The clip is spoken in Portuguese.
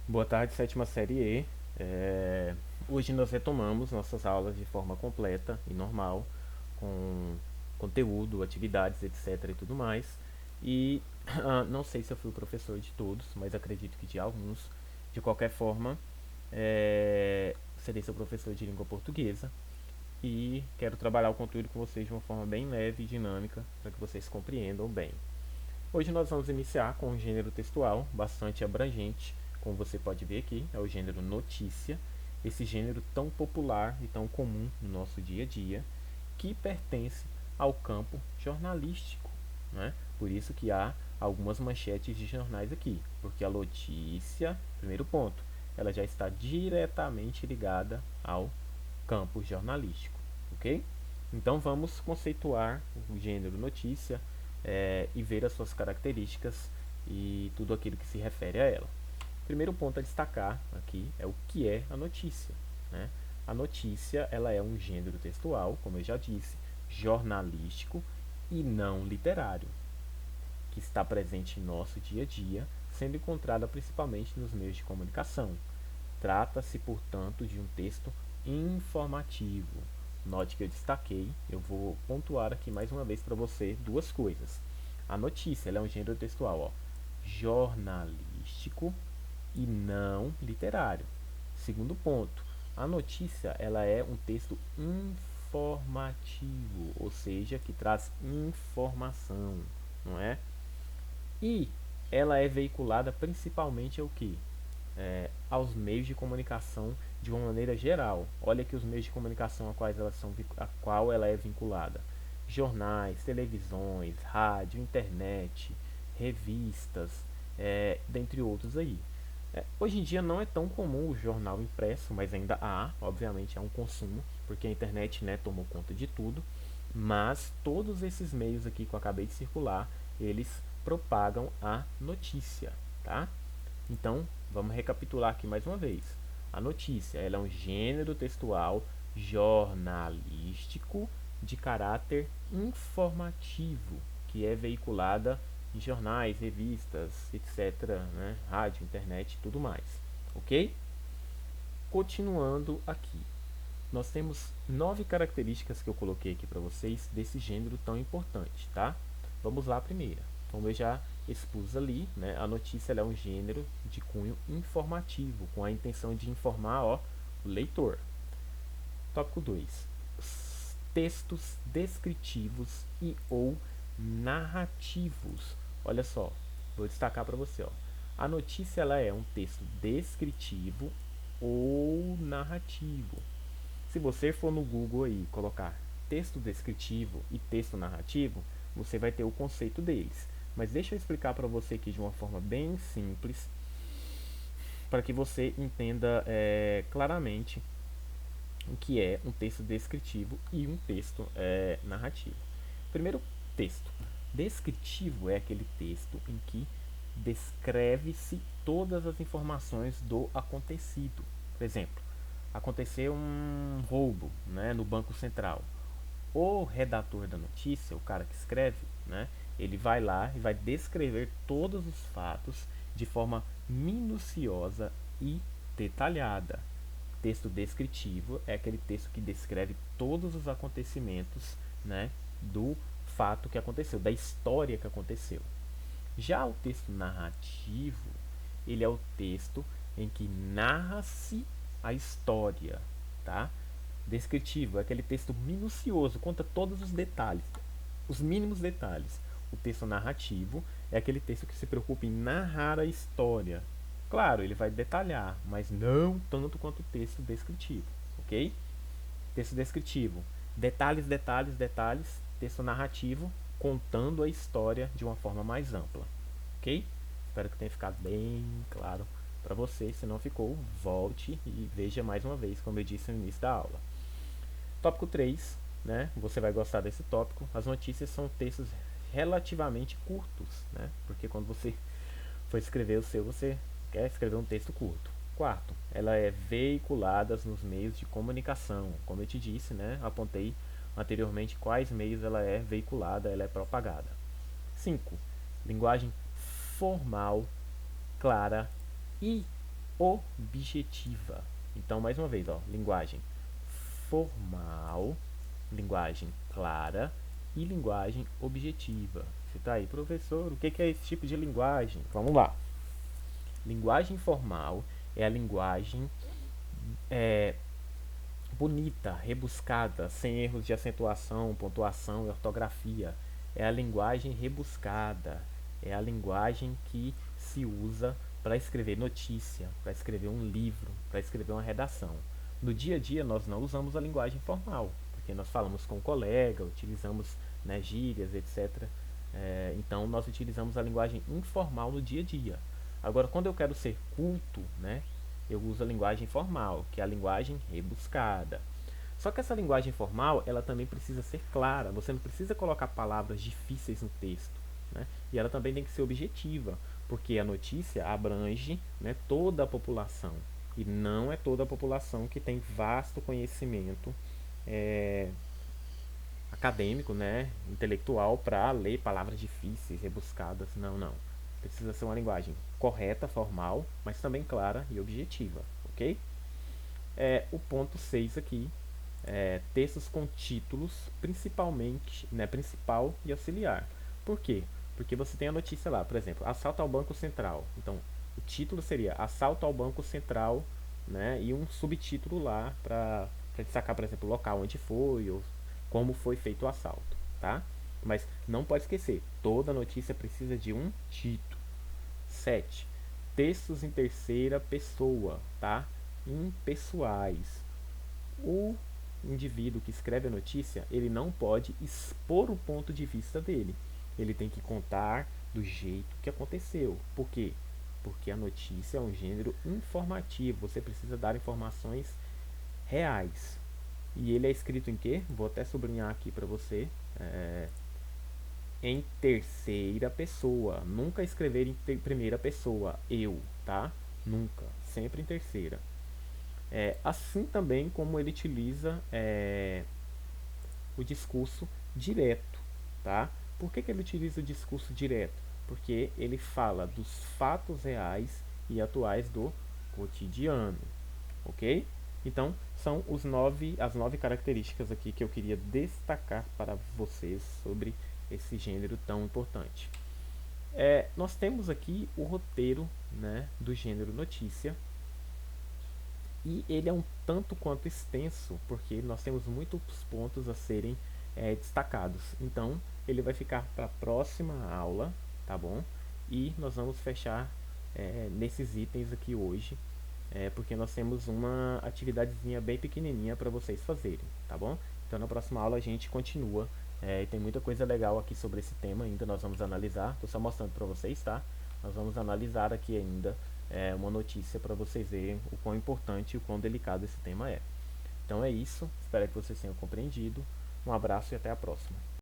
Boa tarde, sétima série E. Hoje nós retomamos nossas aulas de forma completa e normal, com conteúdo, atividades, etc. e tudo mais. E não sei se eu fui o professor de todos, mas acredito que de alguns. De qualquer forma, serei seu professor de língua portuguesa e quero trabalhar o conteúdo com vocês de uma forma bem leve e dinâmica para que vocês compreendam bem. Hoje nós vamos iniciar com um gênero textual bastante abrangente, como você pode ver aqui, é o gênero notícia, esse gênero tão popular e tão comum no nosso dia a dia, que pertence ao campo jornalístico, né? Por isso que há algumas manchetes de jornais aqui, porque a notícia, primeiro ponto, ela já está diretamente ligada ao campo jornalístico, ok? Então vamos conceituar o gênero notícia e ver as suas características e tudo aquilo que se refere a ela. Primeiro ponto a destacar aqui é o que é a notícia, né? A notícia ela é um gênero textual, como eu já disse, jornalístico e não literário, que está presente em nosso dia a dia, sendo encontrada principalmente nos meios de comunicação. Trata-se, portanto, de um texto informativo. Note que eu destaquei, eu vou pontuar aqui mais uma vez para você duas coisas. A notícia ela é um gênero textual, jornalístico e não literário. Segundo ponto, a notícia ela é um texto informativo, ou seja, que traz informação, não é? E ela é veiculada principalmente ao que? Aos meios de comunicação de uma maneira geral. Olha que os meios de comunicação a qual ela é vinculada: jornais, televisões, rádio, internet, revistas, dentre outros aí. Hoje em dia não é tão comum o jornal impresso, mas ainda há, obviamente, há um consumo, porque a internet, né, tomou conta de tudo. Mas todos esses meios aqui que eu acabei de circular, eles propagam a notícia, tá? Então, vamos recapitular aqui mais uma vez. A notícia ela é um gênero textual jornalístico de caráter informativo, que é veiculada em jornais, revistas, etc., né? Rádio, internet e tudo mais. Ok? Continuando aqui. Nós temos 9 características que eu coloquei aqui para vocês desse gênero tão importante, tá? Vamos lá a primeira. Como eu já expus ali, né, a notícia é um gênero de cunho informativo, com a intenção de informar o leitor. Tópico 2. Textos descritivos e ou narrativos. Olha só, vou destacar para você. A notícia ela é um texto descritivo ou narrativo. Se você for no Google aí e colocar texto descritivo e texto narrativo, você vai ter o conceito deles. Mas deixa eu explicar para você aqui de uma forma bem simples, para que você entenda claramente o que é um texto descritivo e um texto narrativo. Primeiro, texto. Descritivo é aquele texto em que descreve-se todas as informações do acontecido. Por exemplo, aconteceu um roubo, né, no Banco Central. O redator da notícia, o cara que escreve, né, ele vai lá e vai descrever todos os fatos de forma minuciosa e detalhada. Texto descritivo é aquele texto que descreve todos os acontecimentos, né, do fato que aconteceu, da história que aconteceu. Já o texto narrativo, ele é o texto em que narra-se a história, tá? Descritivo é aquele texto minucioso, conta todos os detalhes, os mínimos detalhes. O texto narrativo é aquele texto que se preocupa em narrar a história. Claro, ele vai detalhar, mas não tanto quanto o texto descritivo, ok? Texto descritivo, detalhes, detalhes, detalhes. Texto narrativo, contando a história de uma forma mais ampla, ok? Espero que tenha ficado bem claro para você. Se não ficou, volte e veja mais uma vez, como eu disse no início da aula. Tópico 3, né? Você vai gostar desse tópico. As notícias são textos relativamente curtos, né? Porque quando você for escrever o seu, você quer escrever um texto curto. Quarto, ela é veiculada nos meios de comunicação. Como eu te disse, né? Apontei anteriormente quais meios ela é veiculada, ela é propagada. 5. Linguagem formal, clara e objetiva. Então, mais uma vez, ó, linguagem formal, linguagem clara e linguagem objetiva. Você está aí, professor, o que é esse tipo de linguagem? Vamos lá. Linguagem formal é a linguagem é, bonita, rebuscada, sem erros de acentuação, pontuação e ortografia. É a linguagem rebuscada, é a linguagem que se usa para escrever notícia, para escrever um livro, para escrever uma redação. No dia a dia nós não usamos a linguagem formal, porque nós falamos com o colega, utilizamos, né, gírias, etc. Então nós utilizamos a linguagem informal no dia a dia. Agora, quando eu quero ser culto, né, eu uso a linguagem formal, que é a linguagem rebuscada. Só que essa linguagem formal, ela também precisa ser clara. Você não precisa colocar palavras difíceis no texto, né? E ela também tem que ser objetiva, porque a notícia abrange, né, toda a população. E não é toda a população que tem vasto conhecimento é, acadêmico, né, intelectual, para ler palavras difíceis, rebuscadas. Não, não. Precisa ser uma linguagem correta, formal, mas também clara e objetiva, ok? O ponto 6 aqui, textos com títulos, principalmente, né, principal e auxiliar. Por quê? Porque você tem a notícia lá, por exemplo, assalto ao Banco Central. Então, o título seria assalto ao Banco Central, né, e um subtítulo lá para destacar, por exemplo, o local onde foi ou como foi feito o assalto, tá? Mas não pode esquecer, toda notícia precisa de um título. 7. Textos em terceira pessoa, tá? Impessoais. O indivíduo que escreve a notícia, ele não pode expor o ponto de vista dele. Ele tem que contar do jeito que aconteceu. Por quê? Porque a notícia é um gênero informativo. Você precisa dar informações reais. E ele é escrito em quê? Vou até sublinhar aqui para você. Em terceira pessoa. Nunca escrever em primeira pessoa. Eu, tá? Nunca. Sempre em terceira. Assim também como ele utiliza o discurso direto, tá? Por que ele utiliza o discurso direto? Porque ele fala dos fatos reais e atuais do cotidiano, ok? Então, são as 9 características aqui que eu queria destacar para vocês sobre esse gênero tão importante. Nós temos aqui o roteiro, né, do gênero notícia, e ele é um tanto quanto extenso, porque nós temos muitos pontos a serem destacados. Então, ele vai ficar para a próxima aula, tá bom? E nós vamos fechar nesses itens aqui hoje, porque nós temos uma atividadezinha bem pequenininha para vocês fazerem, tá bom? Então, na próxima aula a gente continua. E tem muita coisa legal aqui sobre esse tema ainda, nós vamos analisar. Estou só mostrando para vocês, tá? Nós vamos analisar aqui ainda uma notícia para vocês verem o quão importante e o quão delicado esse tema é. Então é isso, espero que vocês tenham compreendido. Um abraço e até a próxima.